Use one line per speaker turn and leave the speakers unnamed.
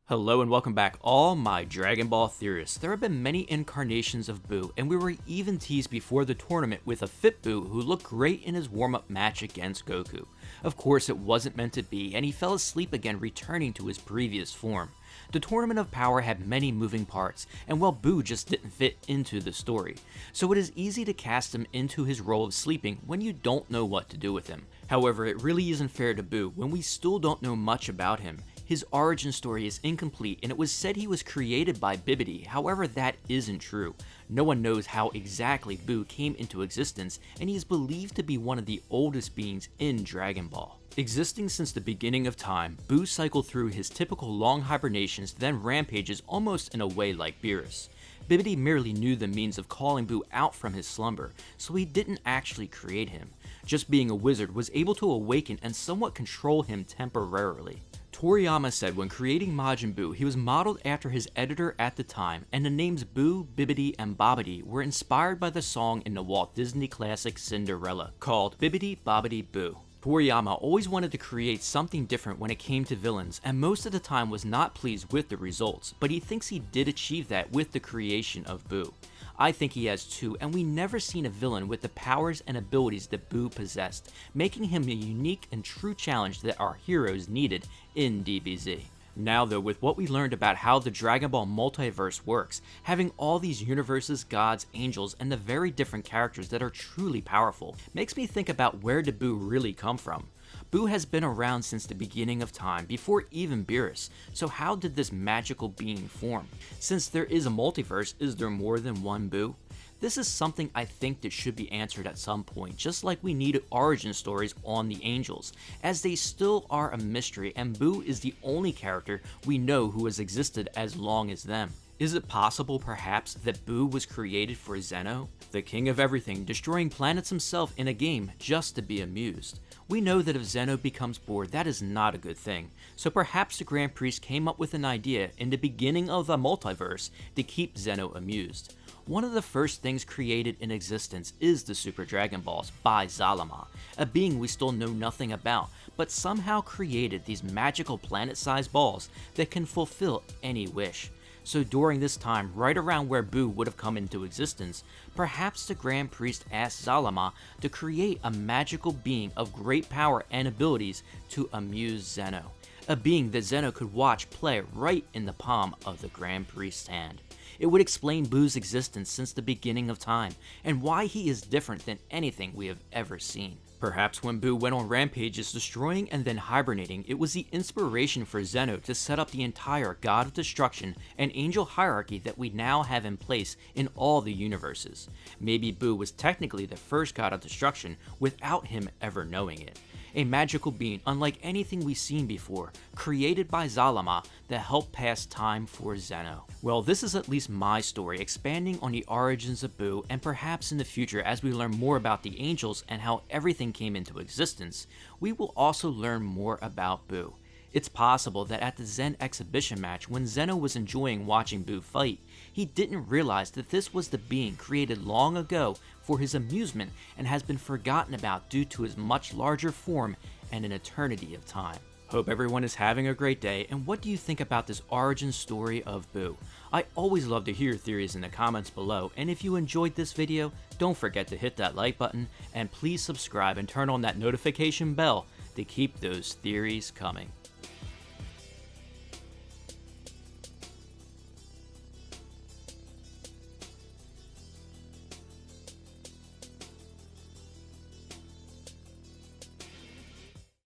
Hello and welcome back, all my Dragon Ball theorists. There have been many incarnations of Buu, and we were even teased before the tournament with a Fit Buu who looked great in his warm-up match against Goku. Of course, it wasn't meant to be, and he fell asleep again, returning to his previous form. The Tournament of Power had many moving parts, and well, Buu just didn't fit into the story. So it is easy to cast him into his role of sleeping when you don't know what to do with him. However, it really isn't fair to Buu when we still don't know much about him. His origin story is incomplete, and it was said he was created by Bibbidi. However, that isn't true. No one knows how exactly Buu came into existence, and he is believed to be one of the oldest beings in Dragon Ball. Existing since the beginning of time, Buu cycled through his typical long hibernations, then rampages almost in a way like Beerus. Bibbidi merely knew the means of calling Buu out from his slumber, so he didn't actually create him. Just being a wizard was able to awaken and somewhat control him temporarily. Toriyama said when creating Majin Buu, he was modeled after his editor at the time, and the names Buu, Bibbidi, and Bobbidi were inspired by the song in the Walt Disney classic Cinderella, called Bibbidi Bobbidi Boo. Toriyama always wanted to create something different when it came to villains, and most of the time was not pleased with the results, but he thinks he did achieve that with the creation of Buu. I think he has too, and we never seen a villain with the powers and abilities that Buu possessed, making him a unique and true challenge that our heroes needed in DBZ. Now though, with what we learned about how the Dragon Ball multiverse works, having all these universes, gods, angels, and the very different characters that are truly powerful, makes me think about where did Buu really come from. Buu has been around since the beginning of time, before even Beerus, so how did this magical being form? Since there is a multiverse, is there more than one Buu? This is something I think that should be answered at some point, just like we need origin stories on the angels, as they still are a mystery and Buu is the only character we know who has existed as long as them. Is it possible perhaps that Buu was created for Zeno, the king of everything, destroying planets himself in a game just to be amused? We know that if Zeno becomes bored, that is not a good thing, so perhaps the Grand Priest came up with an idea in the beginning of the multiverse to keep Zeno amused. One of the first things created in existence is the Super Dragon Balls by Zalama, a being we still know nothing about, but somehow created these magical planet-sized balls that can fulfill any wish. So during this time, right around where Buu would have come into existence, perhaps the Grand Priest asked Zalama to create a magical being of great power and abilities to amuse Zeno, a being that Zeno could watch play right in the palm of the Grand Priest's hand. It would explain Buu's existence since the beginning of time, and why he is different than anything we have ever seen. Perhaps when Buu went on rampages destroying and then hibernating, it was the inspiration for Zeno to set up the entire God of Destruction and Angel hierarchy that we now have in place in all the universes. Maybe Buu was technically the first God of Destruction without him ever knowing it. A magical being unlike anything we've seen before, created by Zalama that helped pass time for Zeno. Well, this is at least my story, expanding on the origins of Buu, and perhaps in the future as we learn more about the angels and how everything came into existence, we will also learn more about Buu. It's possible that at the Zen exhibition match, when Zeno was enjoying watching Buu fight, he didn't realize that this was the being created long ago for his amusement and has been forgotten about due to his much larger form and an eternity of time. Hope everyone is having a great day, and what do you think about this origin story of Buu? I always love to hear your theories in the comments below, and if you enjoyed this video, don't forget to hit that like button, and please subscribe and turn on that notification bell to keep those theories coming.